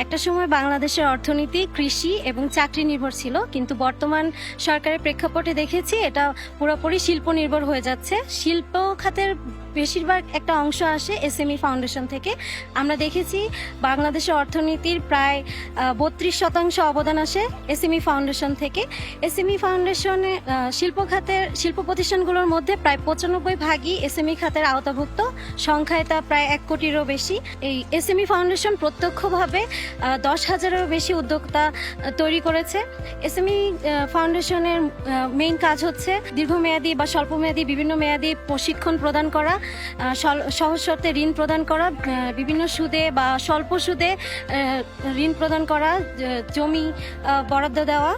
একটা সময় বাংলাদেশের অর্থনীতি কৃষি এবং চাকরি নির্ভর ছিল, কিন্তু বর্তমান সরকারের প্রেক্ষাপটে দেখেছি এটা পুরোপুরি শিল্প নির্ভর হয়ে যাচ্ছে। শিল্প খাতের বেশিরভাগ একটা অংশ আসে এসএমই ফাউন্ডেশন থেকে। আমরা দেখেছি বাংলাদেশের অর্থনীতির প্রায় 32% অবদান আসে এসএমই ফাউন্ডেশন থেকে। এসএমই ফাউন্ডেশনে শিল্প প্রতিষ্ঠানগুলোর মধ্যে প্রায় 95% এসএমই খাতের আওতাভুক্ত, সংখ্যায় তা প্রায় 1 কোটিরও বেশি। এই এসএমই ফাউন্ডেশন প্রত্যক্ষভাবে 10,000-এরও বেশি উদ্যোক্তা তৈরি করেছে। এসএমই ফাউন্ডেশনের মেইন কাজ হচ্ছে দীর্ঘমেয়াদী বা স্বল্পমেয়াদী বিভিন্ন মেয়াদী প্রশিক্ষণ প্রদান করা, সহজ শর্তে ঋণ প্রদান করা, বিভিন্ন সুদে বা স্বল্প সুদে ঋণ প্রদান করা, জমি বরাদ্দ দেওয়া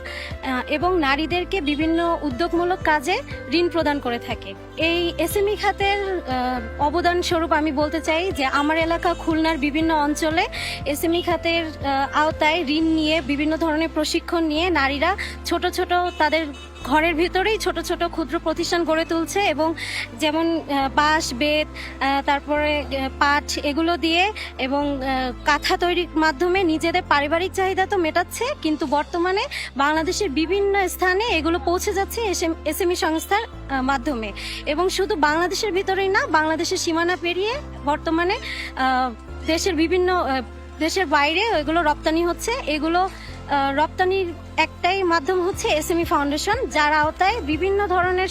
এবং নারীদেরকে বিভিন্ন উদ্যোগমূলক কাজে ঋণ প্রদান করে থাকে। এই এসএমই খাতের অবদান স্বরূপ আমি বলতে চাই যে আমার এলাকা খুলনার বিভিন্ন অঞ্চলে এসএমই খাতের আওতায় ঋণ নিয়ে বিভিন্ন ধরনের প্রশিক্ষণ নিয়ে নারীরা ছোট ছোট তাদের ঘরের ভিতরেই ছোট ছোট ক্ষুদ্র প্রতিষ্ঠান গড়ে তুলছে, এবং যেমন বাঁশ, বেত, তারপরে পাট এগুলো দিয়ে এবং কাঁথা তৈরির মাধ্যমে নিজেদের পারিবারিক চাহিদা তো মেটাচ্ছে, কিন্তু বর্তমানে বাংলাদেশের বিভিন্ন স্থানে এগুলো পৌঁছে যাচ্ছে এসএমই সংস্থার মাধ্যমে। এবং শুধু বাংলাদেশের ভিতরেই না, বাংলাদেশের সীমানা পেরিয়ে বর্তমানে দেশের বাইরে এগুলো রপ্তানি হচ্ছে। এগুলো রপ্তানির একটাই মাধ্যম হচ্ছে এসএমই ফাউন্ডেশন, যার আওতায় বিভিন্ন ধরনের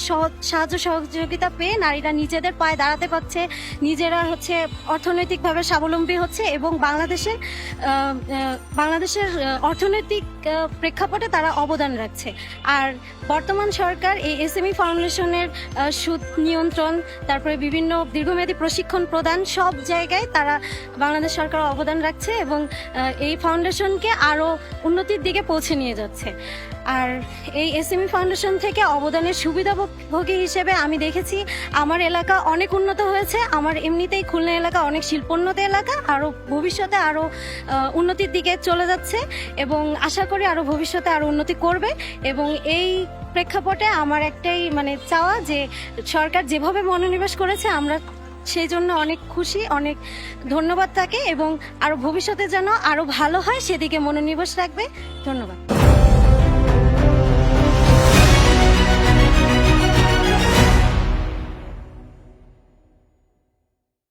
সাহায্য সহযোগিতা পেয়ে নারীরা নিজেদের পায়ে দাঁড়াতে পারছে, নিজেরা অর্থনৈতিকভাবে স্বাবলম্বী হচ্ছে এবং বাংলাদেশের অর্থনৈতিক প্রেক্ষাপটে তারা অবদান রাখছে। আর বর্তমান সরকার এই এসএমই ফাউন্ডেশনের সুদ নিয়ন্ত্রণ, তারপরে বিভিন্ন দীর্ঘমেয়াদী প্রশিক্ষণ প্রদান, সব জায়গায় তারা বাংলাদেশ সরকার অবদান রাখছে এবং এই ফাউন্ডেশনকে আরও উন্নতির দিকে পৌঁছে নিয়ে যাচ্ছে। আর এই এসএমই ফাউন্ডেশন থেকে অবদানের সুবিধাভোগী হিসেবে আমি দেখেছি আমার এলাকা অনেক উন্নত হয়েছে। আমার এমনিতেই খুলনা এলাকা অনেক শিল্পোন্নত এলাকা, আরও ভবিষ্যতে আরও উন্নতির দিকে চলে যাচ্ছে এবং আশা করি আরও ভবিষ্যতে আরও উন্নতি করবে। এবং এই প্রেক্ষাপটে আমার একটাই চাওয়া যে সরকার যেভাবে মনোনিবেশ করেছে আমরা সেই জন্য অনেক খুশি, অনেক ধন্যবাদ তাকে, এবং আরও ভবিষ্যতে যেন আরও ভালো হয় সেদিকে মনোনিবেশ রাখবে। ধন্যবাদ।